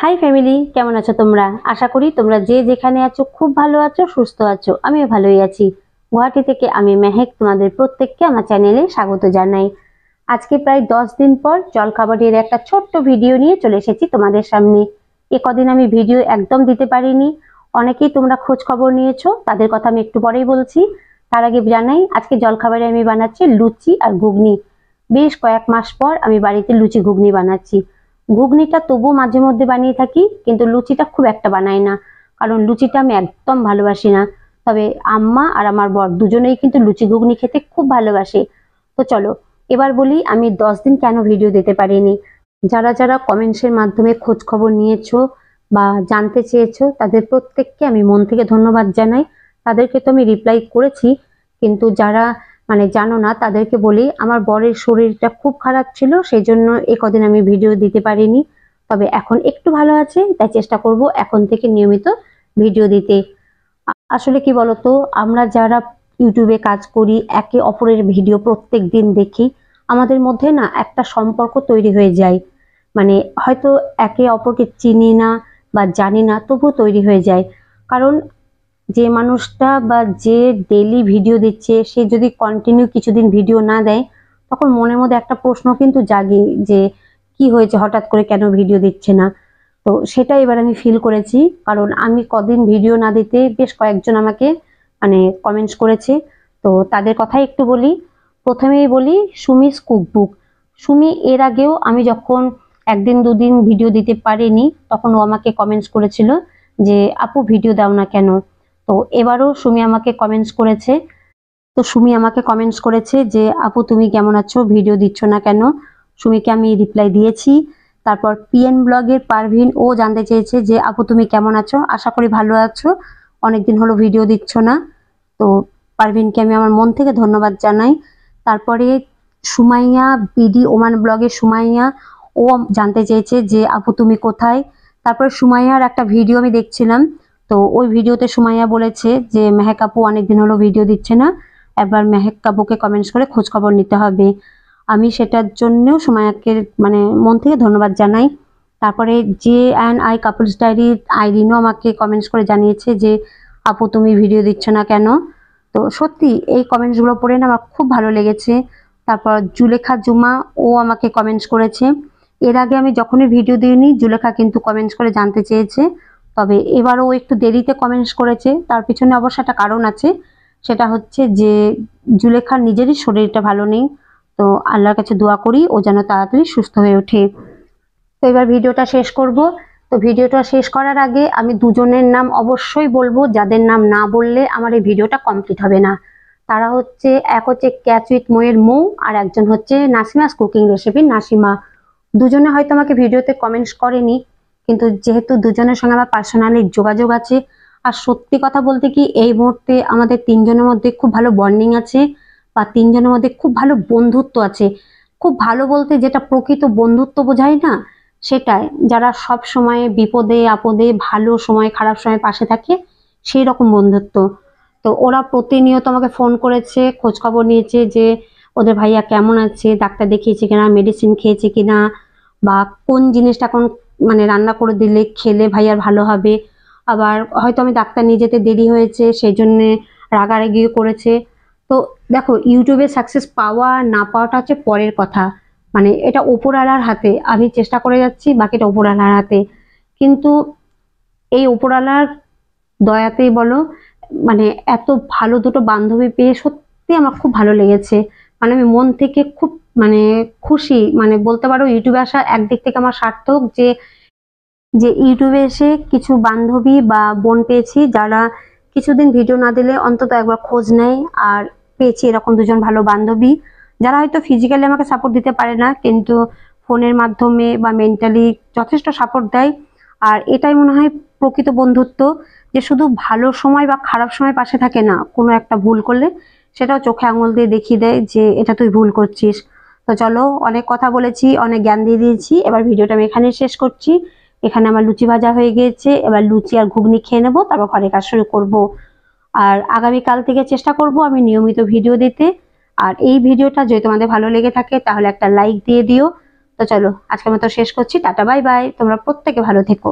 High family, কেমন আছো তোমরা? আশা করি তোমরা যে যেখানে আছো খুব ভালো আছো, সুস্থ আছো। আমিও ভালোই আছি। গুয়াহাটি থেকে আমি মেহেক তোমাদের প্রত্যেককে আমার চ্যানেলে স্বাগত জানাই। আজকে প্রায় 10 দিন পর জলখাবারের একটা ছোট্ট ভিডিও নিয়ে চলে এসেছি তোমাদের সামনে। কদিন আমি ভিডিও একদম দিতে পারিনি। অনেকেই তোমরা খোঁজ খবর নিয়েছো, তাদের কথা আমি একটু পরেই বলছি। তার আগে জানাই, আজকে জলখাবারে আমি বানাচ্ছি লুচি আর ঘুগনি। বেশ কয়েক মাস পর আমি বাড়িতে লুচি ঘুগনি বানাচ্ছি। ঘুগনিটা তবু মাঝে মধ্যে বানিয়ে থাকি, কিন্তু লুচিটা খুব একটা বানাই না, কারণ লুচিটা আমি একদম ভালোবাসি না। তবে আম্মা আর আমার বর দুজনেই কিন্তু লুচি ঘুগনি খেতে খুব ভালোবাসে। তো চলো এবার বলি আমি 10 দিন কেন ভিডিও দিতে পারিনি। যারা যারা কমেন্টসের মাধ্যমে খোঁজ খবর নিয়েছো বা জানতে চেয়েছো, তাদের প্রত্যেককে আমি মন থেকে ধন্যবাদ জানাই। তাদেরকে তো আমি রিপ্লাই করেছি, কিন্তু যারা জানো না তাদেরকে বলি, আমার বরের শরীরটা খুব খারাপ ছিল, সেই জন্য কদিন আমি ভিডিও দিতে পারিনি। তবে এখন একটু ভালো আছে, তাই চেষ্টা করব এখন থেকে নিয়মিত ভিডিও দিতে। আসলে কি বলতো, আমরা যারা ইউটিউবে কাজ করি, একে অপরের ভিডিও প্রত্যেক দিন দেখি, আমাদের মধ্যে না একটা সম্পর্ক তৈরি হয়ে যায়। হয়তো একে অপরকে চিনি না বা জানি না, তবু তৈরি হয়ে যায়। কারণ যে মানুষটা বা যে ডেইলি ভিডিও দিচ্ছে, সে যদি কন্টিনিউ কিছুদিন ভিডিও না দেয়, তখন মনের মধ্যে একটা প্রশ্ন কিন্তু জাগে যে কি হয়েছে, হঠাৎ করে কেন ভিডিও দিচ্ছে না। তো সেটা এবার আমি ফিল করেছি, কারণ আমি কদিন ভিডিও না দিতে বেশ কয়েকজন আমাকে কমেন্টস করেছে। তো তাদের কথাই একটু বলি। প্রথমেই বলি সুমিস কুকবুক। সুমি এর আগেও আমি যখন একদিন দুদিন ভিডিও দিতে পারিনি, তখন ও আমাকে কমেন্টস করেছিল যে আপু ভিডিও দাও না কেন। তো এবারও সুমি আমাকে কমেন্টস করেছে যে আপু তুমি কেমন আছো, ভিডিও দিচ্ছ না কেন। সুমিকে আমি রিপ্লাই দিয়েছি। তারপর পিএন ব্লগের পারভিন ও জানতে চেয়েছে যে আপু তুমি কেমন আছো, আশা করি ভালো আছো, অনেকদিন হলো ভিডিও দিচ্ছ না। তো পারভিনকে আমি আমার মন থেকে ধন্যবাদ জানাই। তারপরে সুমাইয়া বিডি ওমান ব্লগের সুমাইয়া, ও জানতে চেয়েছে যে আপু তুমি কোথায়। তারপরে সুমাইয়ার একটা ভিডিও আমি দেখছিলাম, তো ওই ভিডিওতে সুমাইয়া বলেছে যে মেহেক আপু অনেকদিন হলো ভিডিও দিচ্ছে না, একবার মেহেক আপুকে কমেন্টস করে খোঁজ খবর নিতে হবে। আমি সেটার জন্যও সুমাইয়াকে মন থেকে ধন্যবাদ জানাই। তারপরে J and I couples diary আইরিনও আমাকে কমেন্টস করে জানিয়েছে যে আপু তুমি ভিডিও দিচ্ছ না কেন। তো সত্যি এই কমেন্টসগুলো পড়ে না আমার খুব ভালো লেগেছে। তারপর জুলেখা জুমা, ও আমাকে কমেন্টস করেছে। এর আগে আমি যখনই ভিডিও দিইনি, জুলেখা কিন্তু কমেন্টস করে জানতে চেয়েছে। তবে এবারও ও একটু দেরিতে কমেন্টস করেছে, তার পিছনে অবশ্য একটা কারণ আছে। সেটা হচ্ছে যে জুলেখার নিজেরই শরীরটা ভালো নেই। তো আল্লাহর কাছে দোয়া করি ও যেন তাড়াতাড়ি সুস্থ হয়ে ওঠে। তো এবার ভিডিওটা শেষ করব। তো ভিডিওটা শেষ করার আগে আমি দুজনের নাম অবশ্যই বলবো, যাদের নাম না বললে আমার এই ভিডিওটা কমপ্লিট হবে না। তারা হচ্ছে, এক হচ্ছে ক্যাচ উইথ ময়ের মৌ, আর একজন হচ্ছে নাসিমাস কুকিং রেসিপি নাসিমা। দুজনে হয়তো আমাকে ভিডিওতে কমেন্টস করেনি, কিন্তু যেহেতু দুজনের সঙ্গে আমার পার্সোনালি যোগাযোগ আছে, আর সত্যি কথা বলতে কি এই মুহূর্তে আমাদের তিনজনের মধ্যে খুব ভালো বন্ডিং আছে, বা তিনজনের মধ্যে খুব ভালো বন্ধুত্ব আছে। খুব ভালো বলতে যেটা প্রকৃত বন্ধুত্ব বোঝায় না, সেটাই, যারা সব সময় বিপদে আপদে, ভালো সময় খারাপ সময় পাশে থাকে, সেই রকম বন্ধুত্ব। তো ওরা প্রতিনিয়ত আমাকে ফোন করেছে, খোঁজ খবর নিয়েছে যে ওদের ভাইয়া কেমন আছে, ডাক্তার দেখিয়েছে কিনা, মেডিসিন খেয়েছে কিনা, বা কোন জিনিসটা এখন রান্না করে দিলে খেলে ভাইয়ার ভালো হবে। আবার হয়তো আমি ডাক্তার নিয়ে যেতে দেরি হয়েছে, সেই জন্যে রাগারাগি করেছে। তো দেখো, ইউটিউবে সাকসেস পাওয়া না পাওয়াটা হচ্ছে পরের কথা, এটা উপরওয়ালার হাতে। আমি চেষ্টা করে যাচ্ছি, বাকিটা উপরওয়ালার হাতে। কিন্তু এই উপরওয়ালার দয়াতেই বলো, এত ভালো দুটো বান্ধবী পেয়ে সত্যি আমার খুব ভালো লেগেছে। আমি মন থেকে খুব খুশি। বলতে পারো ইউটিউবে আসা একদিক থেকে আমার সার্থক, যে যে ইউটিউবে এসে কিছু বান্ধবী বা বোন পেয়েছি, যারা কিছুদিন ভিডিও না দিলে অন্তত একবার খোঁজ নেয়। আর পেয়েছি এরকম দুজন ভালো বান্ধবী, যারা হয়তো ফিজিক্যালি আমাকে সাপোর্ট দিতে পারে না, কিন্তু ফোনের মাধ্যমে বা মেন্টালি যথেষ্ট সাপোর্ট দেয়। আর এটাই মনে হয় প্রকৃত বন্ধুত্ব, যে শুধু ভালো সময় বা খারাপ সময় পাশে থাকে না, কোনো একটা ভুল করলে সেটাও চোখে আঙুল দিয়ে দেখিয়ে দেয় যে এটা তুই ভুল করছিস। তো চলো, অনেক কথা বলেছি, অনেক জ্ঞান দিয়ে দিয়েছি, এবার ভিডিওটা আমি এখানেই শেষ করছি। এখানে আমার লুচি ভাজা হয়ে গিয়েছে, এবার লুচি আর ঘুগনি খেয়ে নেবো, তারপর ঘরের কাজ শুরু করব। আর আগামীকাল থেকে চেষ্টা করব আমি নিয়মিত ভিডিও দিতে। আর এই ভিডিওটা যদি তোমাদের ভালো লেগে থাকে তাহলে একটা লাইক দিয়ে দিও। তো তো চলো আজকের মতো শেষ করছি, টাটা বাই বাই, তোমরা প্রত্যেকে ভালো থেকো।